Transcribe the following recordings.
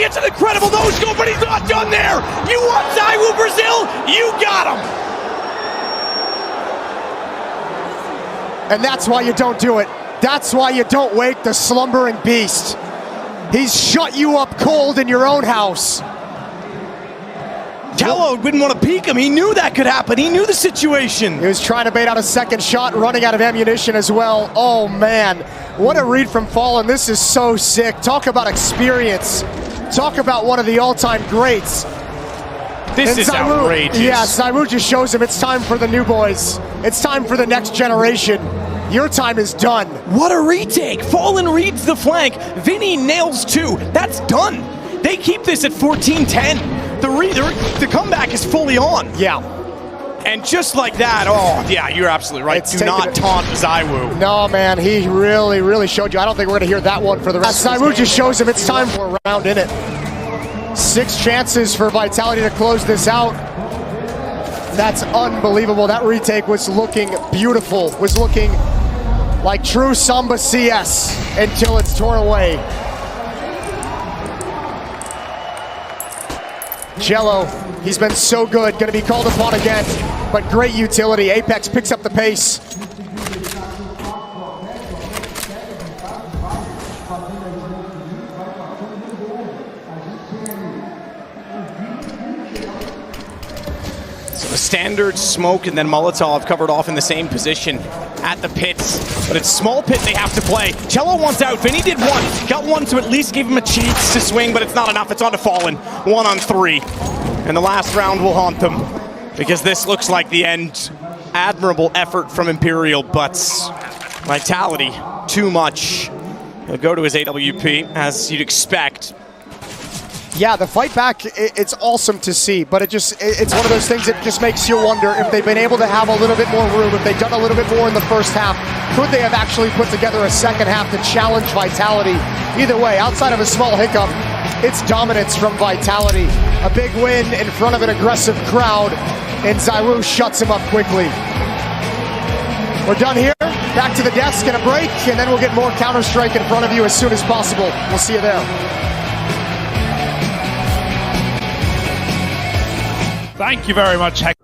It's an incredible nose go, but he's not done there. You want Zywoo Brazil? You got him. And that's why you don't do it. That's why you don't wake the slumbering beast. He's shut you up cold in your own house. Cello didn't want to peek him. He knew that could happen. He knew the situation. He was trying to bait out a second shot, running out of ammunition as well. Oh man, what a read from Fallen. This is so sick. Talk about experience. Talk about one of the all-time greats. This is outrageous. Yeah, Zywoo just shows him it's time for the new boys. It's time for the next generation. Your time is done. What a retake. Fallen reads the flank. Vinny nails two. That's done. They keep this at 14-10. The comeback is fully on. Yeah. And just like that, oh, yeah, you're absolutely right. Do not taunt Zywoo. No, man, he really, really showed you. I don't think we're going to hear that one for the rest of the Zywoo just shows him it's time for a round in it. 6 chances for Vitality to close this out. That's unbelievable. That retake was looking beautiful, was looking like true Samba CS until it's torn away. Jello, he's been so good, going to be called upon again, but great utility. Apex picks up the pace. So a standard smoke and then Molotov covered off in the same position at the pits, but it's small pit they have to play. Cello wants out. Vinny did one. Got one to at least give him a chance to swing, but it's not enough. It's on to Fallen. 1 on 3. And the last round will haunt them because this looks like the end. Admirable effort from Imperial, but Vitality, too much. He'll go to his AWP, as you'd expect. Yeah, the fight back, it's awesome to see, but it's one of those things that just makes you wonder if they've been able to have a little bit more room, if they've done a little bit more in the first half. Could they have actually put together a second half to challenge Vitality? Either way, outside of a small hiccup, it's dominance from Vitality. A big win in front of an aggressive crowd, and Zywoo shuts him up quickly. We're done here, back to the desk and a break, and then we'll get more Counter-Strike in front of you as soon as possible. We'll see you there. Thank you very much, Hector.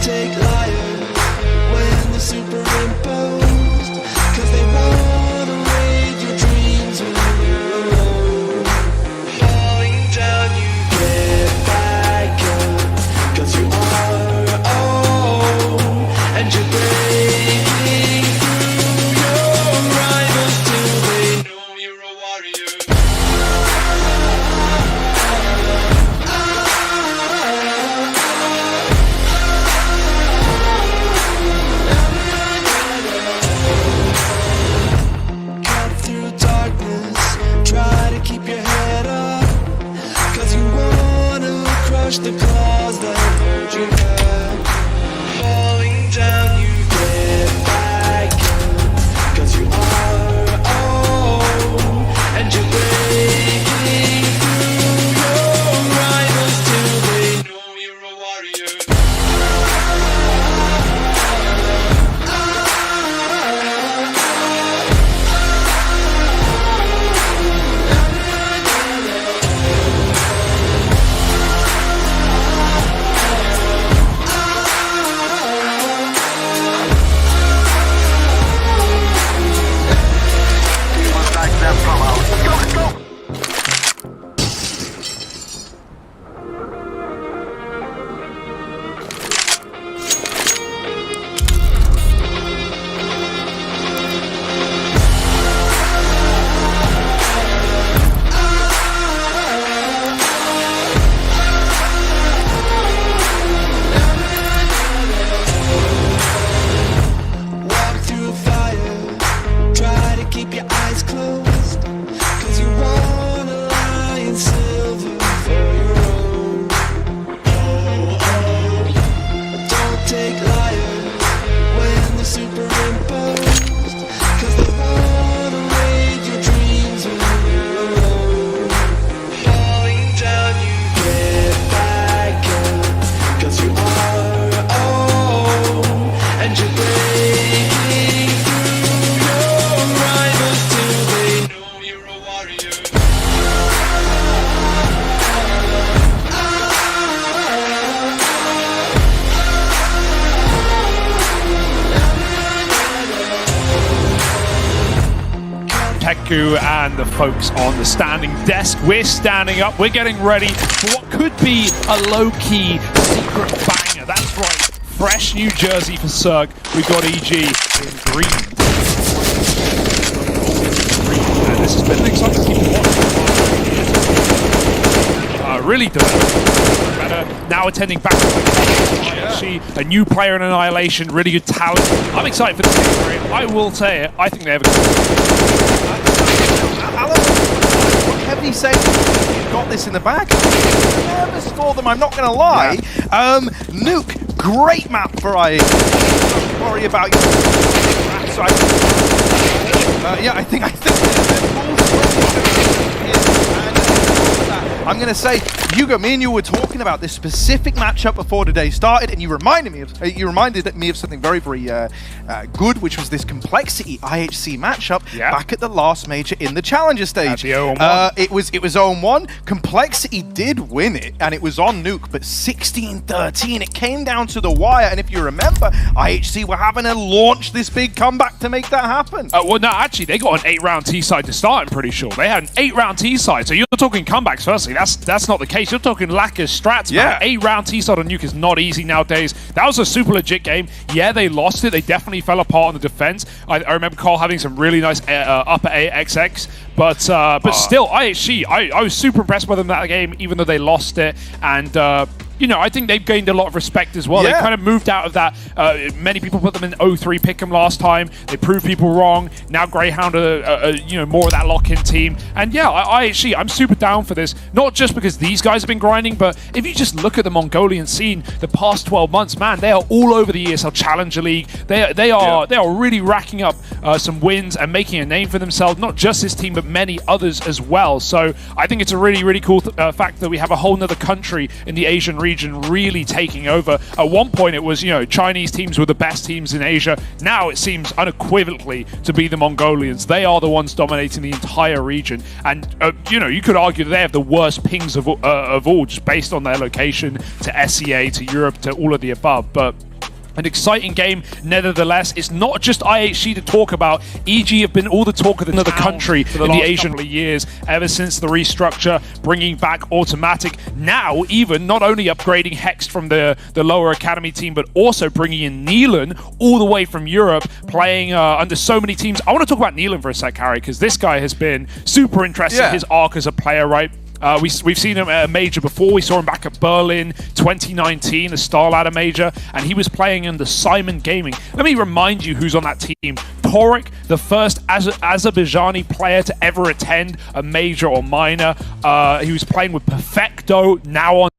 Take liar when they're superimposed, 'cause they wanna raid your dreams when you're alone. Falling down, you get back up, 'cause you are own, and you're breaking through your rivals till they know you're a warrior. The cause that hold you back. Falling down, you get back up, 'cause you are own, and you're breaking through your rivals till they know you're a warrior. Heku and the folks on the standing desk. We're standing up. We're getting ready for what could be a low-key secret banger. That's right. Fresh New Jersey for Cirque. We've got EG in green. And this has been an exciting team to watch. Really developed. Better now attending back to a new player in Annihilation, really good talent. I'm excited for this game. I will say it. I think they have a good Alan, what heavy saying you've got this in the bag. Nervous for them, I'm not going to lie. Nuke, great map for IE. Don't worry about you. So I think I'm going to say, Hugo, me and you were talking about this specific matchup before today started, and you reminded me of something very, very good, which was this Complexity IHC matchup back at the last major in the Challenger stage. At the 0-1. It was 0-1. Complexity did win it, and it was on Nuke, but 16-13. It came down to the wire, and if you remember, IHC were having to launch this big comeback to make that happen. Well, no, actually, they got an 8-round T-side to start, I'm pretty sure. They had an 8-round T-side, so you're talking comebacks, firstly. That's not the case. You're talking lack of strats, man. 8-round T-side on Nuke is not easy nowadays. That was a super legit game. Yeah, they lost it. They definitely fell apart on the defense. I remember Cole having some really nice upper A XX, but still, IHC, I was super impressed with them that game, even though they lost it. And you know, I think they've gained a lot of respect as well. They kind of moved out of that. Many people put them in 0-3 pick'em last time. They proved people wrong. Now Greyhound are you know, more of that lock-in team. And yeah, IHC, I'm super down for this. Not just because these guys have been grinding, but if you just look at the Mongolian scene the past 12 months, man, they are all over the ESL Challenger League. They are really racking up some wins and making a name for themselves. Not just this team, but many others as well. So I think it's a really, really cool fact that we have a whole nother country in the Asian region really taking over. At one point it was, you know, Chinese teams were the best teams in Asia. Now it seems unequivocally to be the Mongolians. They are the ones dominating the entire region, and you know, you could argue that they have the worst pings of all, just based on their location to SEA, to Europe, to all of the above. But an exciting game, nevertheless. It's not just IHC to talk about. EG have been all the talk of the country for the Asian couple of years, ever since the restructure, bringing back Automatic. Now, even not only upgrading Hex from the lower academy team, but also bringing in Neelan all the way from Europe, playing under so many teams. I want to talk about Neelan for a sec, Harry, because this guy has been super interesting, his arc as a player, right? We've seen him at a major before. We saw him back at Berlin 2019, the Star Ladder major, and he was playing under Simon Gaming. Let me remind you who's on that team. Torek, the first Azerbaijani player to ever attend a major or minor. He was playing with Perfecto, now on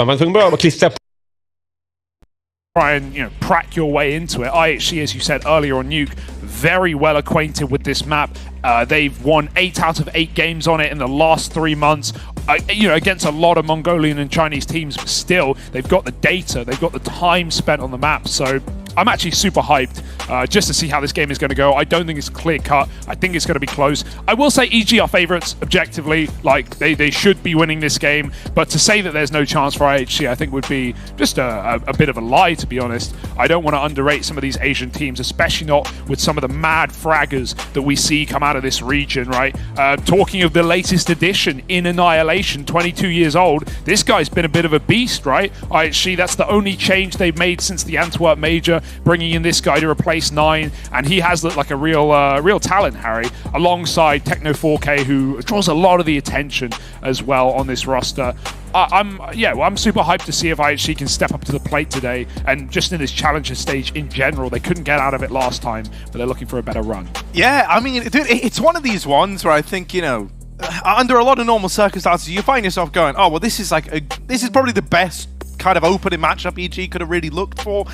Man får bara klistra try and, you know, crack your way into it. IHC, as you said earlier on Nuke, very well acquainted with this map. They've won 8 out of 8 games on it in the last 3 months. Against a lot of Mongolian and Chinese teams, but still, they've got the data, they've got the time spent on the map. So I'm actually super hyped just to see how this game is going to go. I don't think it's clear cut. I think it's going to be close. I will say EG are favorites objectively. Like they should be winning this game, but to say that there's no chance for IHC, I think would be just a bit of a lie, to be honest. I don't want to underrate some of these Asian teams, especially not with some of the mad fraggers that we see come out of this region, right? Talking of the latest edition in Annihilation, 22 years old, this guy's been a bit of a beast, right? IHC, that's the only change they've made since the Antwerp Major, bringing in this guy to replace 9, and he has looked like a real talent, Harry, alongside Techno 4K, who draws a lot of the attention as well on this roster. I'm super hyped to see if IHC can step up to the plate today, and just in this challenger stage in general, they couldn't get out of it last time, but they're looking for a better run. Yeah, I mean, dude, it's one of these ones where I think, under a lot of normal circumstances, you find yourself going, oh, well, this is probably the best kind of opening matchup EG could have really looked for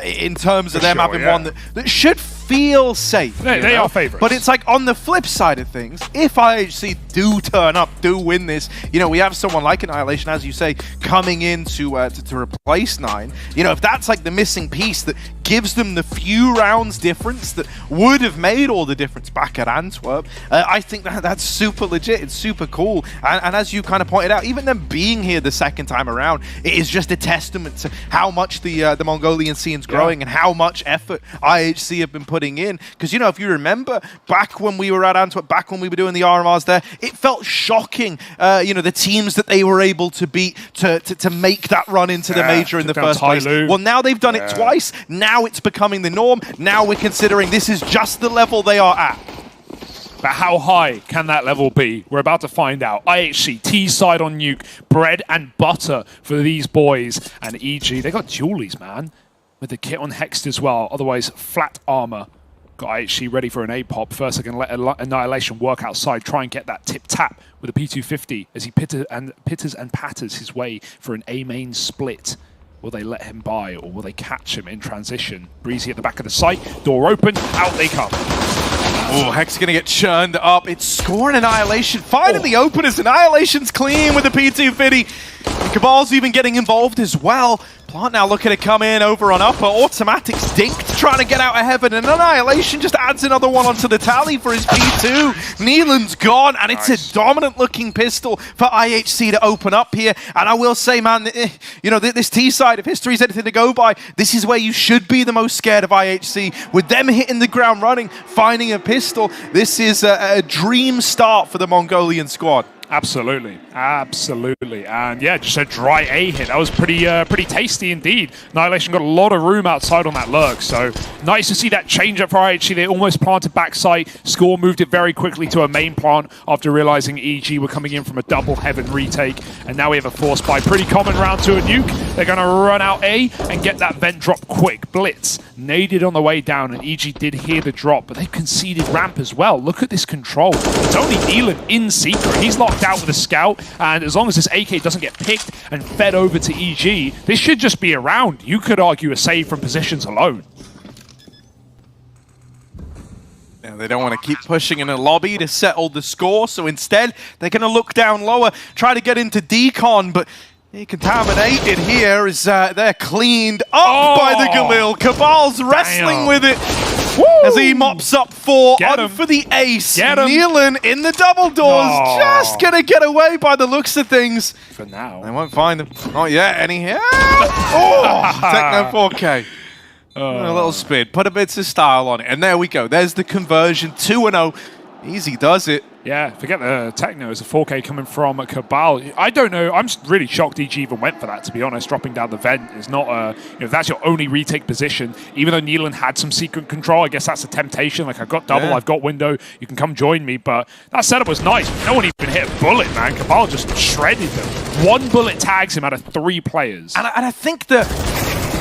in terms of them having one that should feel safe. They are favorites. But it's like on the flip side of things, if IHC do turn up, do win this, we have someone like Annihilation, as you say, coming in to replace 9. If that's like the missing piece that gives them the few rounds difference that would have made all the difference back at Antwerp, I think that's super legit. It's super cool. And as you kind of pointed out, even them being here the second time around, it is just a testament to how much the Mongolian scene's growing and how much effort IHC have been putting in. Because, if you remember, back when we were at Antwerp, back when we were doing the RMRs there, it felt shocking, the teams that they were able to beat to make that run into the major in the first place. Well, now they've done it twice. Now it's becoming the norm. Now we're considering this is just the level they are at. But how high can that level be? We're about to find out. IHC, T-side on Nuke, bread and butter for these boys. And EG, they got dualies, man, with the kit on Hexed as well. Otherwise, flat armor. Got IHC ready for an A-pop. First, I can let Annihilation work outside, try and get that tip-tap with a P250 as he pitters and patters his way for an A-main split. Will they let him by, or will they catch him in transition? Breezy at the back of the site, door open, out they come. Oh, Hex gonna get churned up. It's scoring Annihilation. Finally open as Annihilation's clean with the P250. And Cabal's even getting involved as well. Plant now looking to come in over on upper. Automatics dinked, trying to get out of heaven. And Annihilation just adds another one onto the tally for his P2. Neelan's gone, and it's a dominant-looking pistol for IHC to open up here. And I will say, man, this T-side, if history's anything to go by, this is where you should be the most scared of IHC. With them hitting the ground running, finding a pistol, this is a dream start for the Mongolian squad. Absolutely, and yeah, just a dry A hit. That was pretty tasty indeed. Annihilation got a lot of room outside on that lurk, so nice to see that change up for IHC. They almost planted backside. Score moved it very quickly to a main plant after realizing EG were coming in from a double heaven retake, and now we have a force buy. Pretty common round to a nuke. They're going to run out A and get that vent drop quick. Blitz naded on the way down, and EG did hear the drop, but they've conceded ramp as well. Look at this control. It's only Neelan in secret. He's locked out with a scout, and as long as this AK doesn't get picked and fed over to EG, this should just be a round. You could argue a save from positions alone. Yeah, they don't want to keep pushing in a lobby to settle the score, so instead they're going to look down lower, try to get into decon, but contaminated here is they're cleaned up by the Galil. Cabal's wrestling with it. Woo! As he mops up 4 on for the ace. Neelan in the double doors, just gonna get away by the looks of things. For now. They won't find him. Not yet, any here. Oh, Techno 4K. A little spin, put a bit of style on it, and there we go. There's the conversion, 2-0. Easy does it. Yeah, forget the Techno as a 4K coming from Cabal. I don't know. I'm really shocked EG even went for that, to be honest. Dropping down the vent is not if that's your only retake position. Even though Neelan had some secret control, I guess that's a temptation. Like, I've got double, I've got window, you can come join me. But that setup was nice. No one even hit a bullet, man. Cabal just shredded them. 1 bullet tags him out of 3 players. And I think the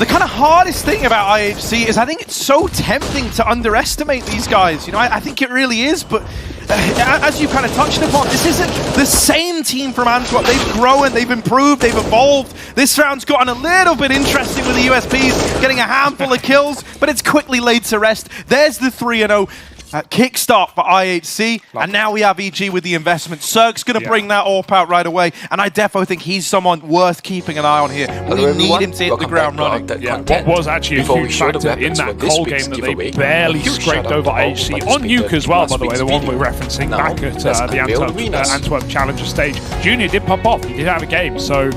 kind of hardest thing about IHC is I think it's so tempting to underestimate these guys. I think it really is, but as you kind of touched upon, this isn't the same team from Antwerp. They've grown, they've improved, they've evolved. This round's gotten a little bit interesting with the USPs getting a handful of kills, but it's quickly laid to rest. There's the 3-0. Kickstart for IHC, and now we have EG with the investment. Cirque's going to bring that AWP out right away, and I definitely think he's someone worth keeping an eye on here. We need him to hit the ground running. What was actually a huge factor in that Cole game that they barely scraped over IHC on Nuke as well, by the way, the one we're referencing back at the Antwerp Challenger stage. Junior did pop off, he did have a game, so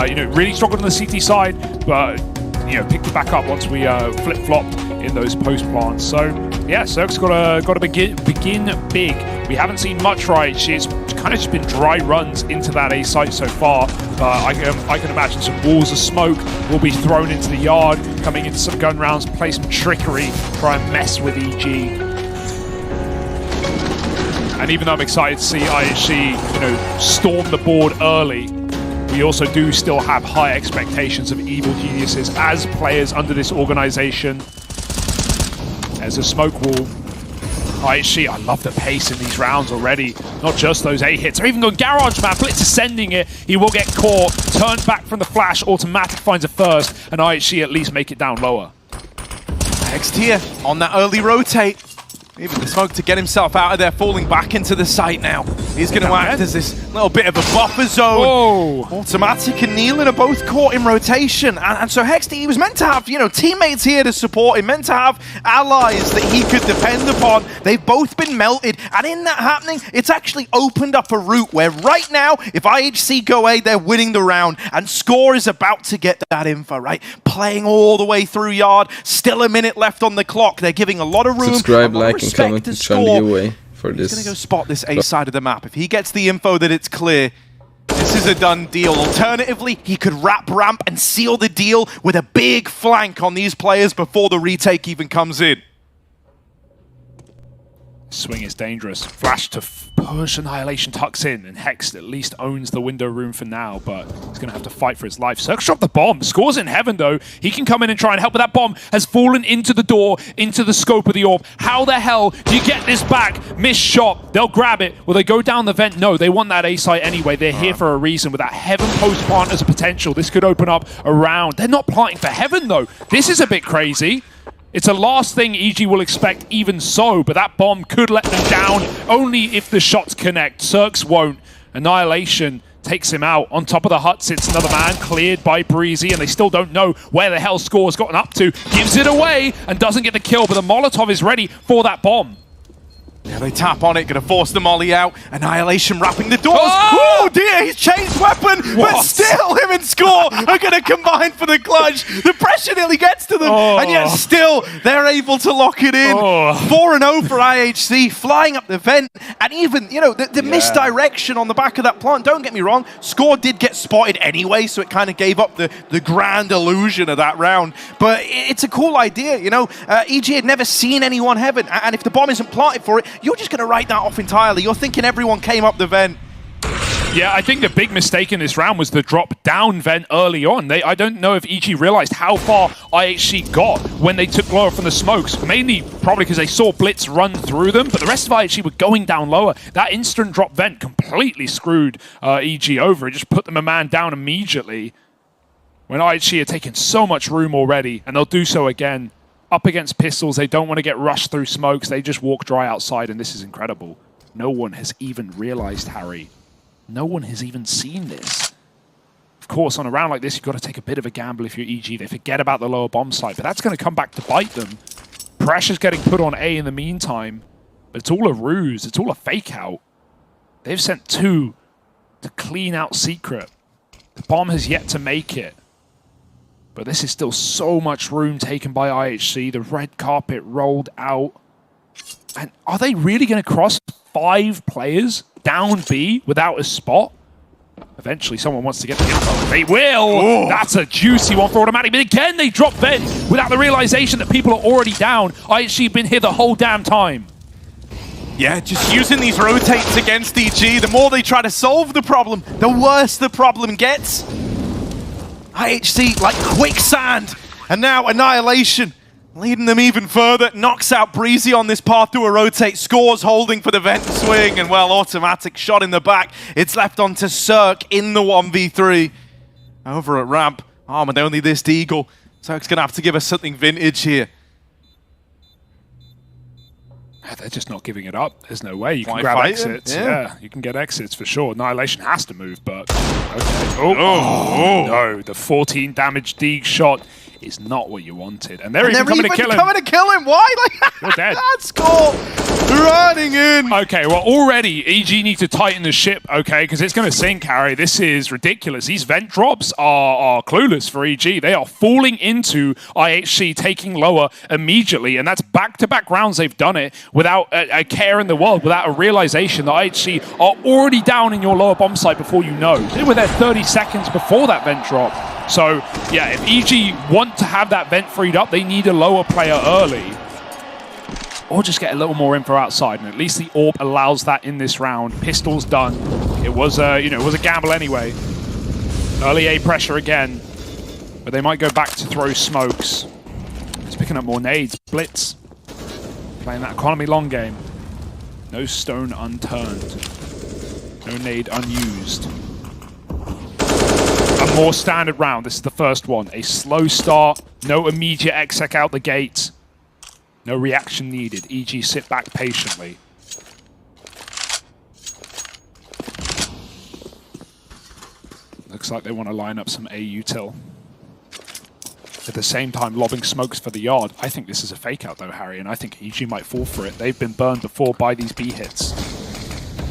you know, really struggled on the CT side, but you know, picked it back up once we flip-flopped in those post plants. So yeah, Cirque's got to begin big. We haven't seen much right. It's kind of just been dry runs into that A site so far. I can imagine some walls of smoke will be thrown into the yard, coming into some gun rounds, play some trickery, try and mess with EG. And even though I'm excited to see IHC, you know, storm the board early, we also do still have high expectations of Evil Geniuses as players under this organization. There's a smoke wall. IHC, I love the pace in these rounds already. Not just those A hits. They're even going Garage Man. Blitz is sending it. He will get caught. Turned back from the flash. Automatic finds a first. And IHC at least make it down lower. Next here on that early rotate. Even the smoke to get himself out of there, falling back into the site now. He's going to act as this little bit of a buffer zone. Whoa. Automatic and Nealon are both caught in rotation. And so Hexty, he was meant to have, you know, teammates here to support him, meant to have allies that he could depend upon. They've both been melted. And in that happening, it's actually opened up a route where right now, if IHC go A, they're winning the round. And Score is about to get that info, right? Playing all the way through yard. Still a minute left on the clock. They're giving a lot of room. Subscribe, like, and comment and show the giveaway for this. He's going to go spot this A side of the map. If he gets the info that it's clear, this is a done deal. Alternatively, he could wrap ramp and seal the deal with a big flank on these players before the retake even comes in. Swing is dangerous. Flash to push. Annihilation tucks in, and Hex at least owns the window room for now, but he's going to have to fight for his life. Cirque dropped the bomb. Score's in heaven, though. He can come in and try and help, but that bomb has fallen into the door, into the scope of the orb. How the hell do you get this back? Missed shot. They'll grab it. Will they go down the vent? No, they want that A site anyway. They're here for a reason. With that heaven post plant as a potential, this could open up a round. They're not planting for heaven, though. This is a bit crazy. It's a last thing EG will expect even so, but that bomb could let them down only if the shots connect. Cirques won't. Annihilation takes him out. On top of the hut sits another man, cleared by Breezy, and they still don't know where the hell Score's gotten up to. Gives it away and doesn't get the kill, but the Molotov is ready for that bomb. Yeah, they tap on it, gonna force the molly out. Annihilation wrapping the doors. Oh! Oh dear, he's changed weapon, but still him and Score are gonna combine for the clutch. The pressure nearly gets to them, and yet still they're able to lock it in. 4-0 for IHC, flying up the vent, and even, you know, the misdirection on the back of that plant. Don't get me wrong, Score did get spotted anyway, so it kind of gave up the grand illusion of that round. But it's a cool idea, you know. EG had never seen anyone heaven, and if the bomb isn't planted for it, you're just going to write that off entirely. You're thinking everyone came up the vent. Yeah, I think the big mistake in this round was the drop down vent early on. I don't know if EG realized how far IHC got when they took lower from the smokes. Mainly probably because they saw Blitz run through them, but the rest of IHC were going down lower. That instant drop vent completely screwed EG over. It just put them a man down immediately when IHC had taken so much room already, and they'll do so again. Up against pistols, they don't want to get rushed through smokes. They just walk dry outside, and this is incredible. No one has even realized, Harry. No one has even seen this. Of course, on a round like this, you've got to take a bit of a gamble if you're EG. They forget about the lower bomb site, but that's going to come back to bite them. Pressure's getting put on A in the meantime, but it's all a ruse. It's all a fake out. They've sent 2 to clean out Secret. The bomb has yet to make it. But this is still so much room taken by IHC. The red carpet rolled out. And are they really going to cross 5 players down B without a spot? Eventually, someone wants to get the info. They will! Ooh. That's a juicy one for Automatic. But again, they drop vent without the realization that people are already down. IHC have been here the whole damn time. Yeah, just using these rotates against EG, the more they try to solve the problem, the worse the problem gets. IHC like quicksand, and now Annihilation leading them even further. Knocks out Breezy on this path to a rotate. Scores holding for the vent swing, and well, automatic shot in the back. It's left on to Cirque in the 1v3. Over at ramp, armored only this Deagle. Cirque's going to have to give us something vintage here. They're just not giving it up. There's no way. You can Why grab fight exits. it? Yeah, you can get exits for sure. Annihilation has to move, but okay. Oh, no. The 14 damage Deeg shot is not what you wanted. And they're even coming to kill him. Why? Like, You're dead. That's cool. Running in. Okay, well, already EG need to tighten the ship, okay, because it's going to sink, Harry. This is ridiculous. These vent drops are clueless for EG. They are falling into IHC, taking lower immediately, and that's back-to-back rounds they've done it without a care in the world, without a realization that IHC are already down in your lower bomb site before you know. They were there 30 seconds before that vent drop. So, yeah, if EG want to have that vent freed up, they need a lower player early. Or just get a little more info outside, and at least the AWP allows that in this round. Pistol's done. It was it was a gamble anyway. Early A pressure again, but they might go back to throw smokes. It's picking up more nades. Blitz, playing that economy long game. No stone unturned. No nade unused. A more standard round. This is the first one. A slow start. No immediate exec out the gate. No reaction needed. EG sit back patiently. Looks like they want to line up some A util. At the same time, lobbing smokes for the yard. I think this is a fake out though, Harry, and I think EG might fall for it. They've been burned before by these B hits.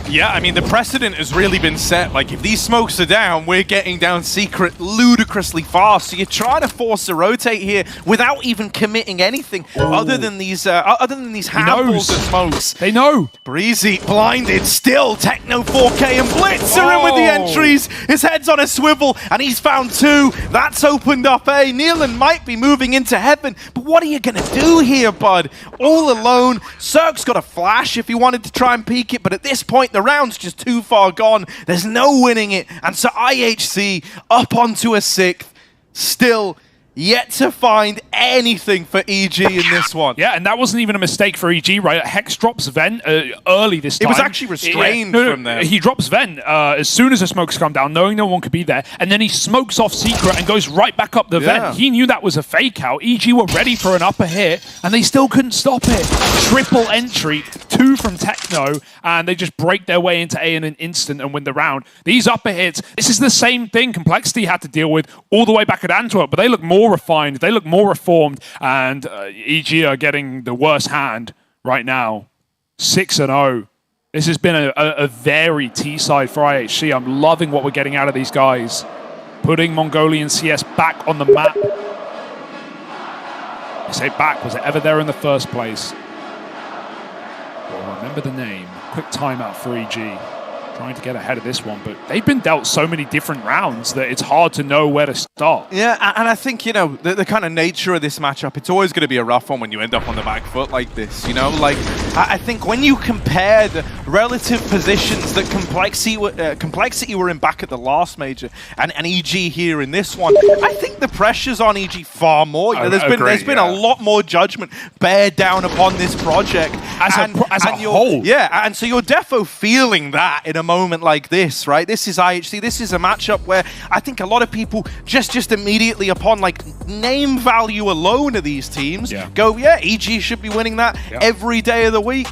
Yeah, I mean, the precedent has really been set. Like, if these smokes are down, we're getting down secret ludicrously fast. So you're trying to force a rotate here without even committing anything other than these handfuls of smokes. They know. Breezy blinded still. Techno 4K and Blitz are in with the entries. His head's on a swivel and he's found two. That's opened up A. Nealon might be moving into heaven, but what are you going to do here, bud? All alone. Cirque's got a flash if he wanted to try and peek it, but at this point, the round's just too far gone. There's no winning it. And so IHC up onto a 6th. Still yet to find anything for EG in this one. Yeah, and that wasn't even a mistake for EG, right? Hex drops Vent early this time. It was actually restrained from there. He drops Vent as soon as the smokes come down, knowing no one could be there, and then he smokes off Secret and goes right back up the Vent. He knew that was a fake out. EG were ready for an upper hit, and they still couldn't stop it. Triple entry, 2 from Techno, and they just break their way into A in an instant and win the round. These upper hits, this is the same thing Complexity had to deal with all the way back at Antwerp, but they look more refined, they look more reformed, and EG are getting the worst hand right now. 6-0. This has been a very T-side for IHC. I'm loving what we're getting out of these guys. Putting Mongolian CS back on the map. I say back, was it ever there in the first place? Well, remember the name. Quick timeout for EG. Trying to get ahead of this one, but they've been dealt so many different rounds that it's hard to know where to start. Yeah, and I think, you know, the kind of nature of this matchup, it's always going to be a rough one when you end up on the back foot like this, you know? Like, I think when you compare the relative positions that Complexity were in back at the last major and EG here in this one, I think the pressure's on EG far more. You know, there's been a lot more judgment bear down upon this project. As a whole. Yeah, and so you're defo feeling that in a moment like this, right? This is IHC. This is a matchup where I think a lot of people just immediately upon like name value alone of these teams go, yeah, EG should be winning that every day of the week.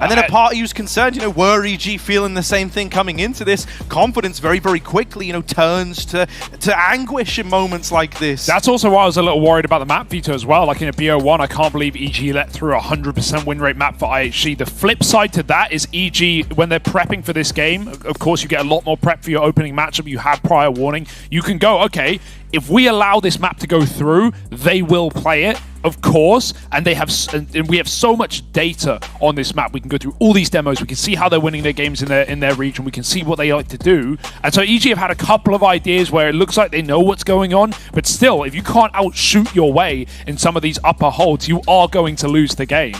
And then a part of you's concerned, you know, were EG feeling the same thing coming into this? Confidence very, very quickly, you know, turns to anguish in moments like this. That's also why I was a little worried about the map veto as well. Like in a BO1, I can't believe EG let through a 100% win rate map for IHC. The flip side to that is EG, when they're prepping for this game, of course, you get a lot more prep for your opening matchup. You have prior warning. You can go, okay, if we allow this map to go through, they will play it. Of course, and we have so much data on this map. We can go through all these demos. We can see how they're winning their games in their region. We can see what they like to do. And so EG have had a couple of ideas where it looks like they know what's going on, but still, if you can't outshoot your way in some of these upper holds, you are going to lose the game.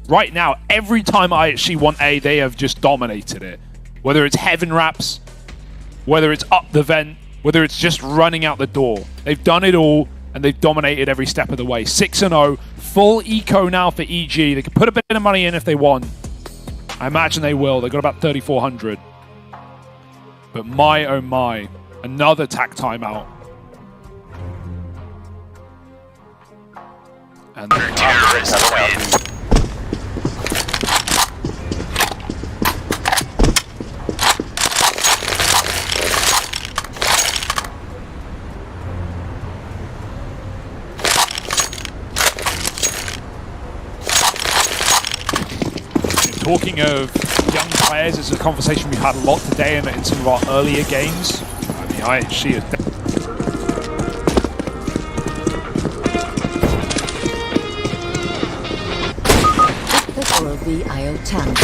Right now, every time IHC won A, they have just dominated it. Whether it's heaven wraps, whether it's up the vent, whether it's just running out the door. They've done it all. and they've dominated every step of the way. 6-0, full eco now for EG. They can put a bit of money in if they want. I imagine they will. They've got about 3,400. But my, oh my, another tack timeout. And talking of young players, it's a conversation we've had a lot today in some of our earlier games. I mean, she is. The IO10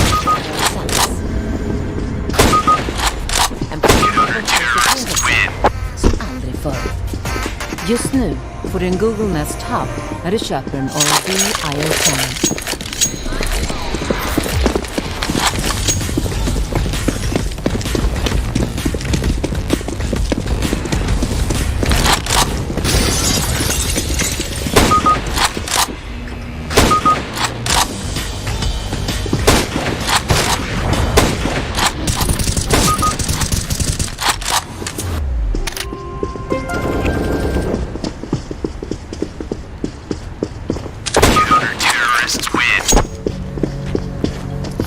som aldrig förr. Just nu får du en Google Nest Hub när du köper en Oral-B IO10.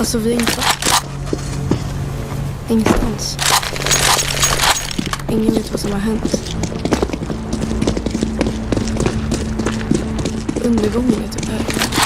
Alltså vi är inte ingenstans. Ingen vet vad som har hänt. Undergången är typ här.